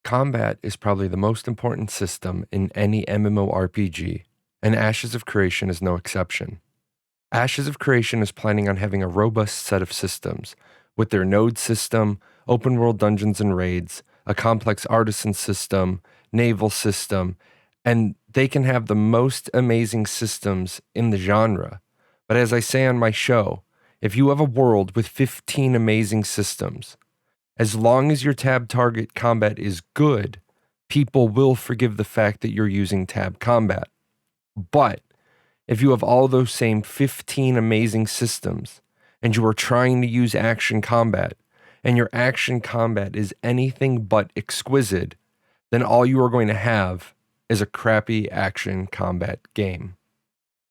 Combat is probably the most important system in any MMORPG, and Ashes of Creation is no exception. Ashes of Creation is planning on having a robust set of systems, with their node system, open world dungeons and raids, a complex artisan system, naval system, and they can have the most amazing systems in the genre. But as I say on my show, if you have a world with 15 amazing systems, as long as your tab target combat is good, people will forgive the fact that you're using tab combat. But if you have all those same 15 amazing systems and you are trying to use action combat, and your action combat is anything but exquisite, then all you are going to have is a crappy action combat game.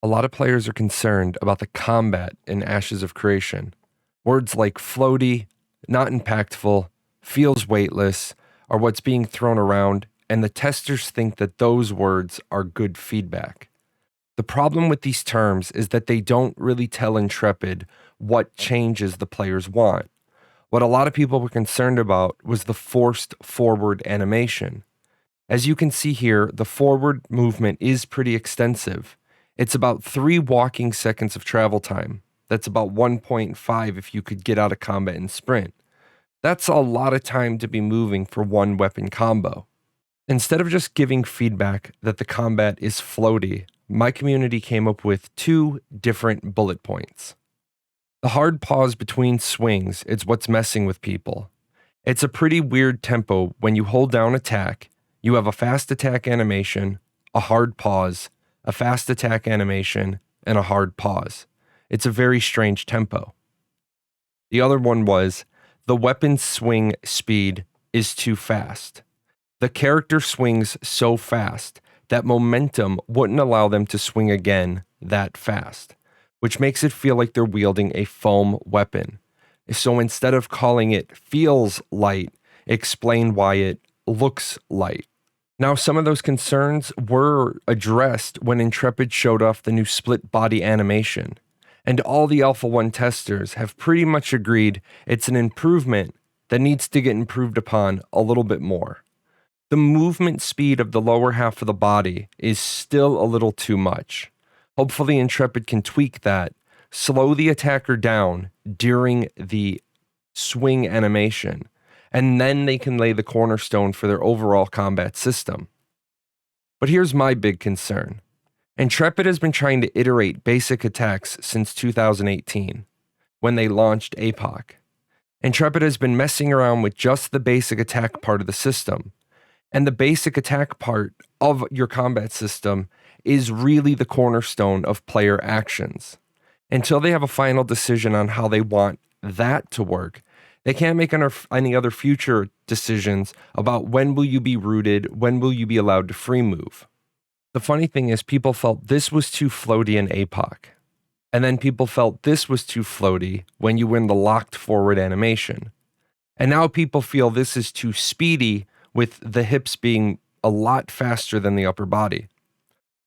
A lot of players are concerned about the combat in Ashes of Creation. Words like floaty, not impactful, feels weightless are what's being thrown around, and the testers think that those words are good feedback. The problem with these terms is that they don't really tell Intrepid what changes the players want. What a lot of people were concerned about was the forced forward animation. As you can see here, the forward movement is pretty extensive. It's about 3 walking seconds of travel time. That's about 1.5 if you could get out of combat and sprint. That's a lot of time to be moving for one weapon combo. Instead of just giving feedback that the combat is floaty, my community came up with 2 different bullet points. The hard pause between swings is what's messing with people. It's a pretty weird tempo when you hold down attack, you have a fast attack animation, a hard pause, a fast attack animation, and a hard pause. It's a very strange tempo. The other one was, the weapon swing speed is too fast. The character swings so fast that momentum wouldn't allow them to swing again that fast, which makes it feel like they're wielding a foam weapon. So instead of calling it feels light, explain why it looks light. Now, some of those concerns were addressed when Intrepid showed off the new split body animation, and all the Alpha 1 testers have pretty much agreed it's an improvement that needs to get improved upon a little bit more. The movement speed of the lower half of the body is still a little too much. Hopefully Intrepid can tweak that, slow the attacker down during the swing animation, and then they can lay the cornerstone for their overall combat system. But here's my big concern. Intrepid has been trying to iterate basic attacks since 2018, when they launched APOC. Intrepid has been messing around with just the basic attack part of the system, and the basic attack part of your combat system is really the cornerstone of player actions. Until they have a final decision on how they want that to work, they can't make any other future decisions about when will you be rooted, when will you be allowed to free move. The funny thing is, people felt this was too floaty in APOC. And then people felt this was too floaty when you were in the locked forward animation. And now people feel this is too speedy with the hips being a lot faster than the upper body.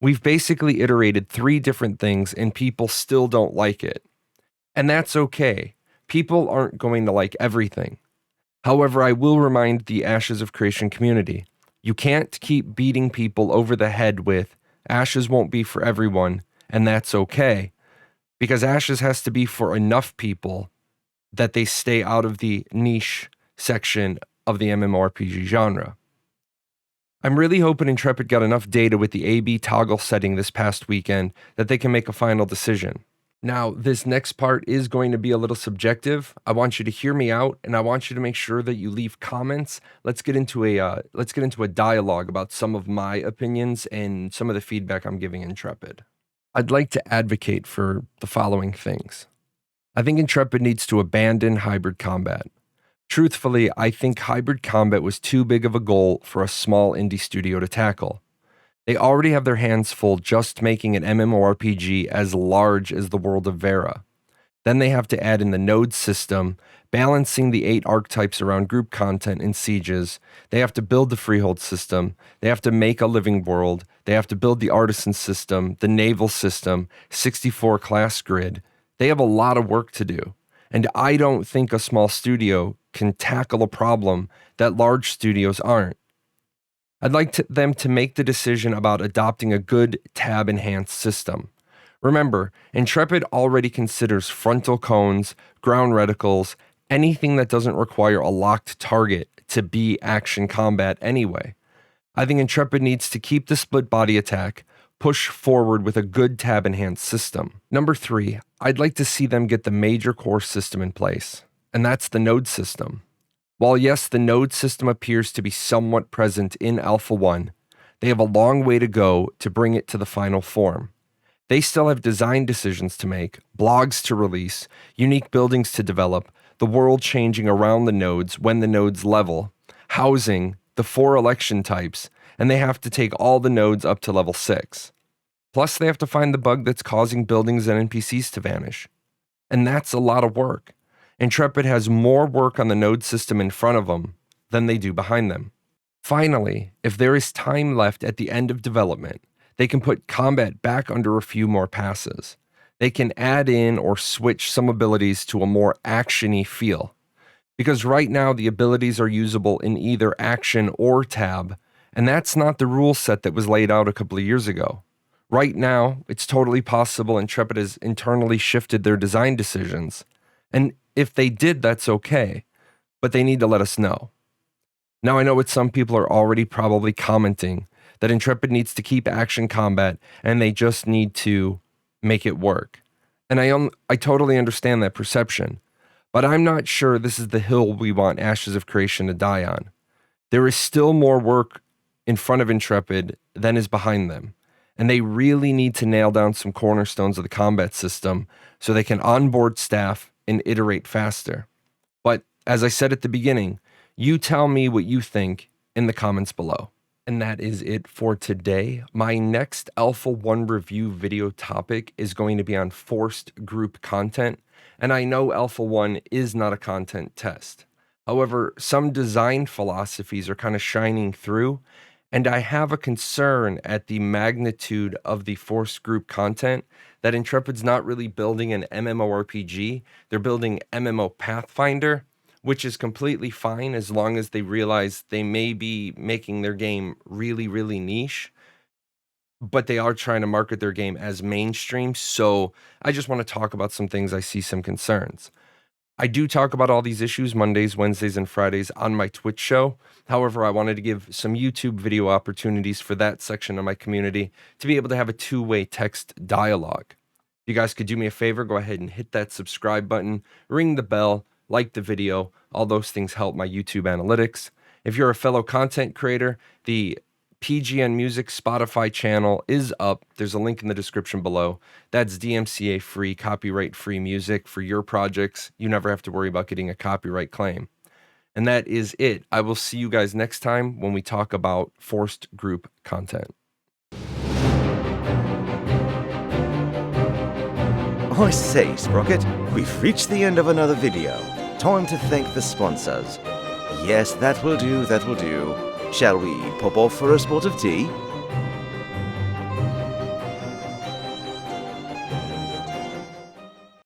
We've basically iterated 3 different things and people still don't like it. And that's okay. People aren't going to like everything. However, I will remind the Ashes of Creation community, you can't keep beating people over the head with Ashes won't be for everyone, and that's okay, because Ashes has to be for enough people that they stay out of the niche section of the MMORPG genre. I'm really hoping Intrepid got enough data with the AB toggle setting this past weekend that they can make a final decision. Now, this next part is going to be a little subjective. I want you to hear me out, and I want you to make sure that you leave comments. Let's get into a dialogue about some of my opinions and some of the feedback I'm giving Intrepid. I'd like to advocate for the following things. I think Intrepid needs to abandon hybrid combat. Truthfully, I think hybrid combat was too big of a goal for a small indie studio to tackle. They already have their hands full just making an MMORPG as large as the world of Vera. Then they have to add in the node system, balancing the 8 archetypes around group content and sieges. They have to build the freehold system. They have to make a living world. They have to build the artisan system, the naval system, 64 class grid. They have a lot of work to do. And I don't think a small studio can tackle a problem that large studios aren't. I'd like them to make the decision about adopting a good tab-enhanced system. Remember, Intrepid already considers frontal cones, ground reticles, anything that doesn't require a locked target to be action combat anyway. I think Intrepid needs to keep the split body attack, push forward with a good tab-enhanced system. Number 3, I'd like to see them get the major core system in place, and that's the node system. While yes, the node system appears to be somewhat present in Alpha 1, they have a long way to go to bring it to the final form. They still have design decisions to make, blogs to release, unique buildings to develop, the world changing around the nodes when the nodes level, housing, the 4 election types, and they have to take all the nodes up to level 6. Plus, they have to find the bug that's causing buildings and NPCs to vanish. And that's a lot of work. Intrepid has more work on the node system in front of them than they do behind them. Finally, if there is time left at the end of development, they can put combat back under a few more passes. They can add in or switch some abilities to a more action-y feel. Because right now the abilities are usable in either action or tab, and that's not the rule set that was laid out a couple of years ago. Right now, it's totally possible Intrepid has internally shifted their design decisions. And if they did, that's okay, but they need to let us know. Now I know what some people are already probably commenting, that Intrepid needs to keep action combat and they just need to make it work. And I totally understand that perception, but I'm not sure this is the hill we want Ashes of Creation to die on. There is still more work in front of Intrepid than is behind them, and they really need to nail down some cornerstones of the combat system so they can onboard staff and iterate faster. But as I said at the beginning, you tell me what you think in the comments below. And that is it for today. My next Alpha 1 review video topic is going to be on forced group content. And I know Alpha 1 is not a content test. However, some design philosophies are kind of shining through, and I have a concern at the magnitude of the forced group content that Intrepid's not really building an MMORPG. They're building MMO Pathfinder, which is completely fine as long as they realize they may be making their game really, really niche, but they are trying to market their game as mainstream. So I just want to talk about some things I see some concerns. I do talk about all these issues Mondays, Wednesdays, and Fridays on my Twitch show. However, I wanted to give some YouTube video opportunities for that section of my community to be able to have a two-way text dialogue. If you guys could do me a favor, go ahead and hit that subscribe button, ring the bell, like the video. All those things help my YouTube analytics. If you're a fellow content creator, the PGN Music Spotify channel is up. There's a link in the description below. That's DMCA free, copyright free music for your projects. You never have to worry about getting a copyright claim. And that is it. I will see you guys next time when we talk about forced group content. I say, Sprocket, we've reached the end of another video. Time to thank the sponsors. Yes, that will do, that will do. Shall we pop off for a spot of tea?